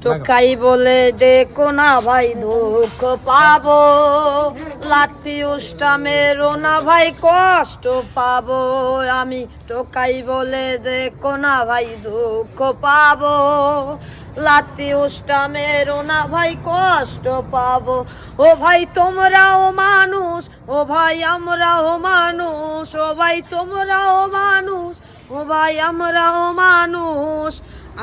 টোকাই বলে ডেকো না ভাই দুঃখ পাবো, লাথি উষ্টা মেরো না ভাই কষ্ট পাবো। আমি টোকাই বলে ডেকো না ভাই দুঃখ পাবো, লাথি উষ্টা মেরো না ভাই কষ্ট পাবো। ও ভাই তোমরাও মানুষ, ও ভাই আমরাও মানুষ, ও ভাই তোমরাও মানুষ, ও ভাই আমরাও মানুষ।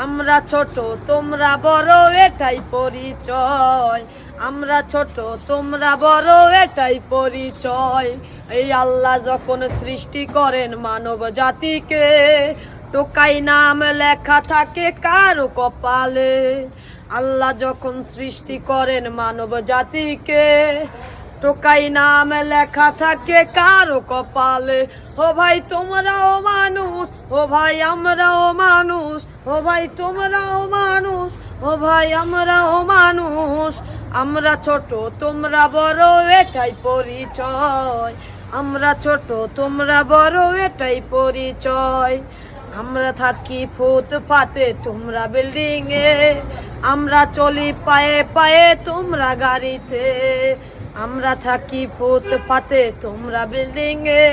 আমরা ছোট তোমরা বড় এটাই পরিচয়, আমরা ছোট তোমরা বড় এটাই পরিচয়। এই আল্লাহ যখন সৃষ্টি করেন মানব জাতিকে, টোকাই নাম লেখা থাকে কারো কপালে। আল্লাহ যখন সৃষ্টি করেন মানব জাতিকে, টোকাই নাম লেখা থাকে কারো কপালে। ও ভাই তোমরাও মানুষ, ও ভাই আমরাও মানুষ, ও ভাই তোমরাও মানুষ, ও ভাই আমরাও মানুষ। আমরা ছোট তোমরা বড় এটাই পরিচয়, আমরা ছোট তোমরা বড় এটাই পরিচয়। আমরা থাকি ফুটপাতে তোমরা বিল্ডিং এ, আমরা চলি পায়ে পায়ে তোমরা গাড়িতে। আমরা থাকি ফুটপাতে তোমরা বিল্ডিং এ,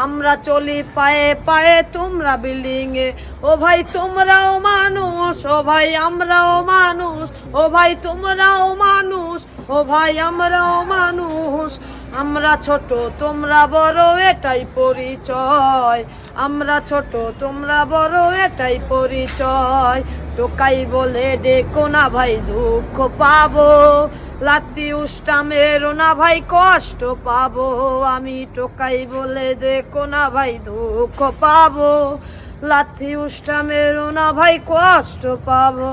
আমরা চলি পায়ে পায়ে তোমরা বিল্ডিং এ। ও ভাই তোমরাও মানুষ, ও ভাই আমরাও মানুষ, ও ভাই তোমরাও মানুষ, ও ভাই আমরাও মানুষ। আমরা ছোট তোমরা বড় এটাই পরিচয়, আমরা ছোট তোমরা বড় এটাই পরিচয়। টোকাই বলে ডেকো না ভাই দুঃখ পাবো, লাথি উষ্টা মেরো না ভাই কষ্ট পাবো। আমি টোকাই বলে ডেকো না ভাই দুঃখ পাবো, লাথি উষ্টা মেরো না ভাই কষ্ট পাবো।